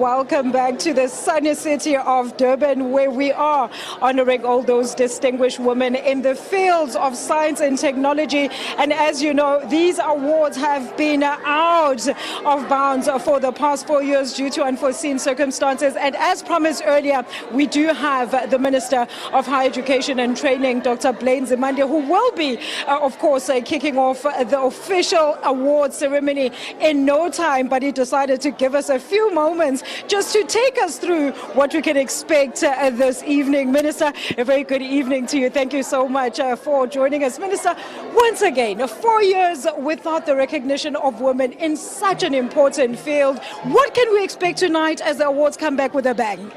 Welcome back to the sunny city of Durban, where we are honoring all those distinguished women in the fields of science and technology. And as you know, these awards have been out of bounds for the past 4 years due to unforeseen circumstances. And as promised earlier, we do have the Minister of Higher Education and Training, Dr. Blade Nzimande, who will be, of course, kicking off the official award ceremony in no time. But he decided to give us a few moments just to take us through what we can expect this evening. Minister, a very good evening to you. Thank you so much for joining us. Minister, once again, 4 years without the recognition of women in such an important field. What can we expect tonight as the awards come back with a bang?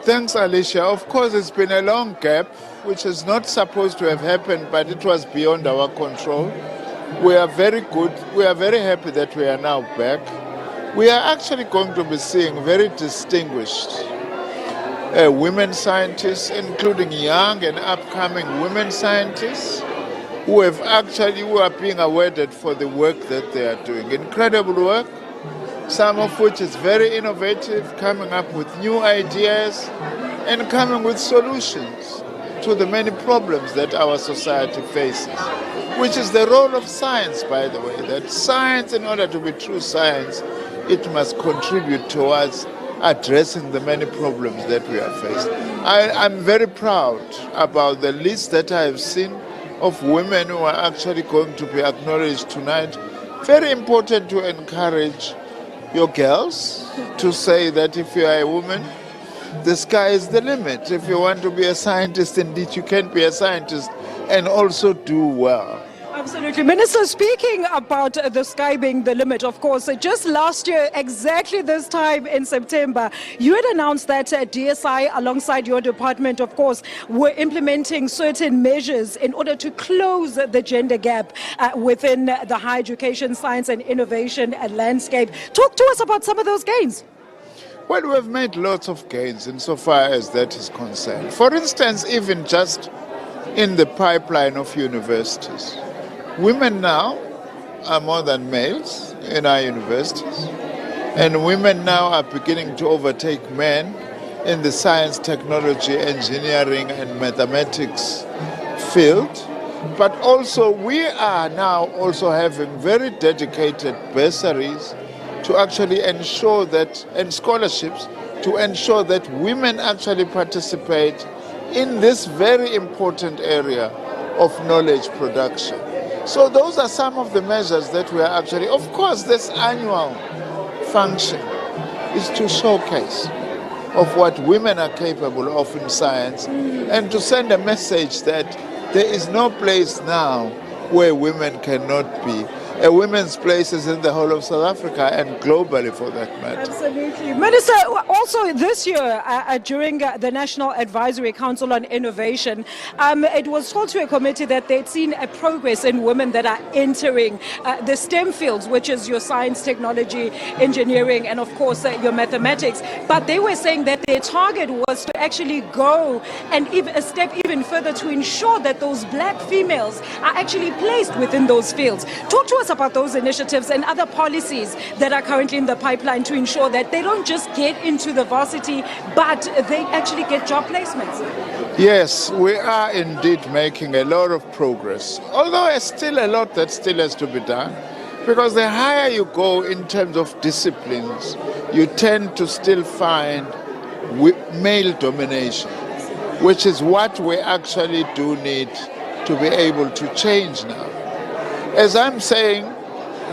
Thanks, Alicia. Of course, it's been a long gap, which is not supposed to have happened, but it was beyond our control. We are very good. We are very happy that we are now back. We are actually going to be seeing very distinguished women scientists, including young and upcoming women scientists who are being awarded for the work that they are doing. Incredible work, some of which is very innovative, coming up with new ideas and coming with solutions to the many problems that our society faces, which is the role of science, by the way, that science, in order to be true science, it must contribute towards addressing the many problems that we are facing. I'm very proud about the list that I have seen of women who are actually going to be acknowledged tonight. Very important to encourage your girls to say that if you are a woman, the sky is the limit. If you want to be a scientist, indeed you can be a scientist and also do well. Absolutely. Minister, speaking about the sky being the limit, of course, just last year, exactly this time in September, you had announced that DSI, alongside your department, of course, were implementing certain measures in order to close the gender gap within the higher education, science and innovation landscape. Talk to us about some of those gains. Well, we have made lots of gains insofar as that is concerned. For instance, even just in the pipeline of universities, women now are more than males in our universities, and women now are beginning to overtake men in the science, technology, engineering, and mathematics field. But also, we are now also having very dedicated bursaries to actually ensure that, and scholarships, to ensure that women actually participate in this very important area of knowledge production. So those are some of the measures that we are actually, of course, this annual function is to showcase of what women are capable of in science and to send a message that there is no place now where women cannot be. A women's place is in the whole of South Africa and globally for that matter. Absolutely. Minister, also this year during the National Advisory Council on Innovation, it was told to a committee that they'd seen a progress in women that are entering the STEM fields, which is your science, technology, engineering, and of course your mathematics. But they were saying that their target was to actually go and a step even further to ensure that those black females are actually placed within those fields. Talk to us about those initiatives and other policies that are currently in the pipeline to ensure that they don't just get into the varsity, but they actually get job placements. Yes, we are indeed making a lot of progress, although there's still a lot that still has to be done, because the higher you go in terms of disciplines, you tend to still find male domination, which is what we actually do need to be able to change now. As I'm saying,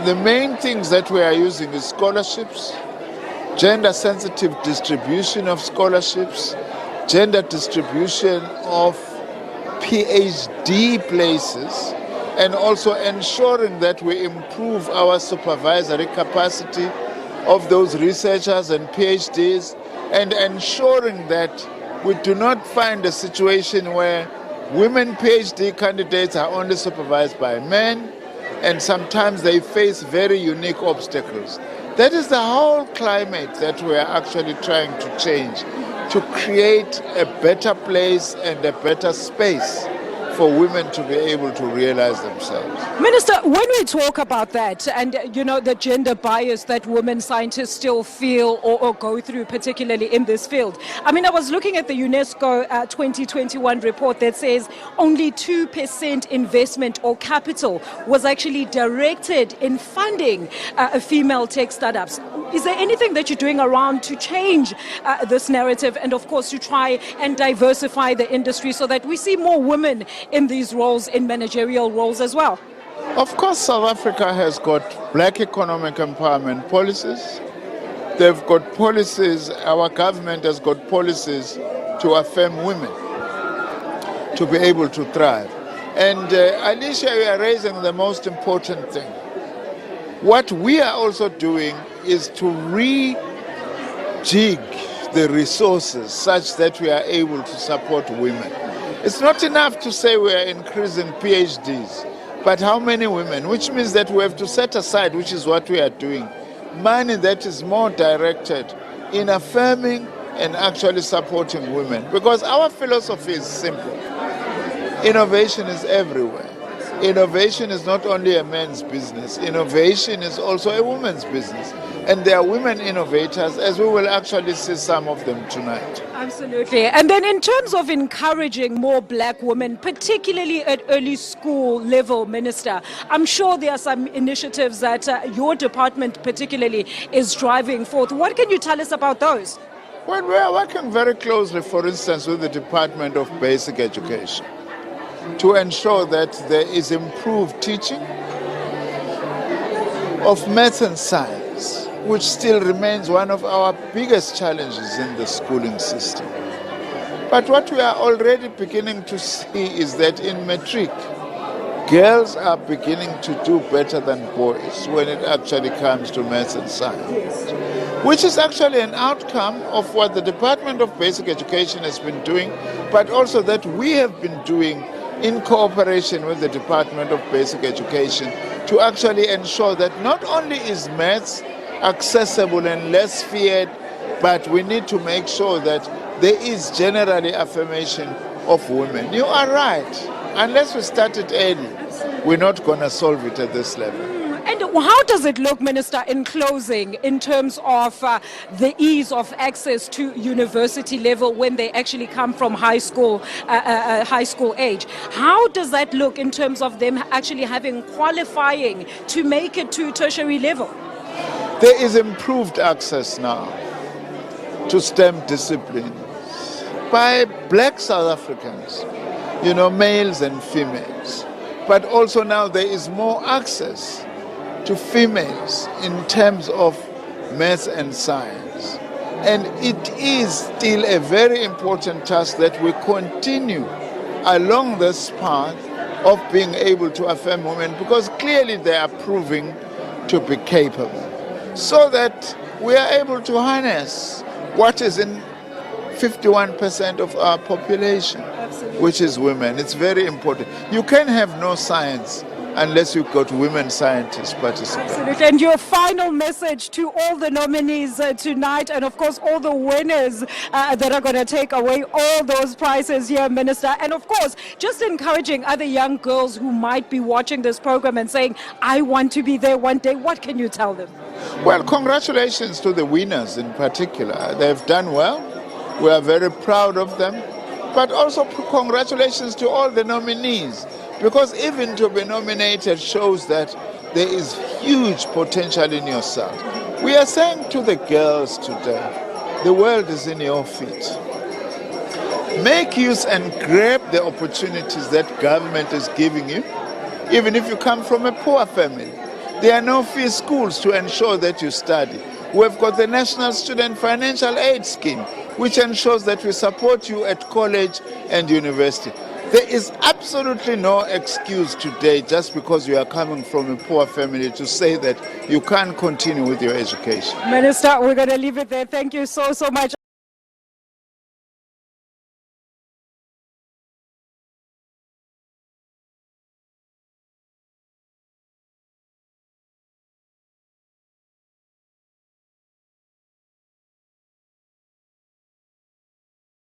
the main things that we are using is scholarships, gender-sensitive distribution of scholarships, gender distribution of PhD places, and also ensuring that we improve our supervisory capacity of those researchers and PhDs, and ensuring that we do not find a situation where women PhD candidates are only supervised by men, and sometimes they face very unique obstacles. That is the whole climate that we are actually trying to change, to create a better place and a better space for women to be able to realize themselves. Minister, when we talk about that and, the gender bias that women scientists still feel or go through, particularly in this field, I was looking at the UNESCO 2021 report that says only 2% investment or capital was actually directed in funding female tech startups. Is there anything that you're doing around to change this narrative and, of course, to try and diversify the industry so that we see more women in these roles, in managerial roles as well? Of course, South Africa has got black economic empowerment policies. They've got policies, our government has got policies to affirm women to be able to thrive. And Alicia, you are raising the most important thing. What we are also doing is to rejig the resources such that we are able to support women. It's not enough to say we are increasing PhDs, but how many women? Which means that we have to set aside, which is what we are doing, money that is more directed in affirming and actually supporting women. Because our philosophy is simple. Innovation is everywhere. Innovation is not only a man's business. Innovation is also a woman's business. And there are women innovators, as we will actually see some of them tonight. Absolutely. And then in terms of encouraging more black women, particularly at early school level, Minister, I'm sure there are some initiatives that your department particularly is driving forth. What can you tell us about those? Well, we are working very closely, for instance, with the Department of Basic Education to ensure that there is improved teaching of maths and science, which still remains one of our biggest challenges in the schooling system. But what we are already beginning to see is that in matric, girls are beginning to do better than boys when it actually comes to maths and science, which is actually an outcome of what the Department of Basic Education has been doing, but also that we have been doing in cooperation with the Department of Basic Education to actually ensure that not only is maths accessible and less feared, but we need to make sure that there is generally affirmation of women. You are right. Unless we start it early, we're not going to solve it at this level. And how does it look, Minister, in closing, in terms of the ease of access to university level when they actually come from high school age? How does that look in terms of them actually having qualifying to make it to tertiary level? There is improved access now to STEM disciplines by black South Africans, males and females. But also now there is more access to females in terms of maths and science. And it is still a very important task that we continue along this path of being able to affirm women, because clearly they are proving to be capable, so that we are able to harness what is in 51% of our population, which is women. It's very important. You can have no science unless you've got women scientists participating. Absolutely. And your final message to all the nominees tonight, and of course all the winners that are going to take away all those prizes here, Minister, and of course just encouraging other young girls who might be watching this program and saying, I want to be there one day. What can you tell them? Well, congratulations to the winners in particular. They've done well. We are very proud of them. But also congratulations to all the nominees, because even to be nominated shows that there is huge potential in yourself. We are saying to the girls today, the world is in your feet. Make use and grab the opportunities that government is giving you, even if you come from a poor family. There are no fee schools to ensure that you study. We've got the National Student Financial Aid Scheme, which ensures that we support you at college and university. There is absolutely no excuse today just because you are coming from a poor family to say that you can't continue with your education. Minister, we're going to leave it there. Thank you so much.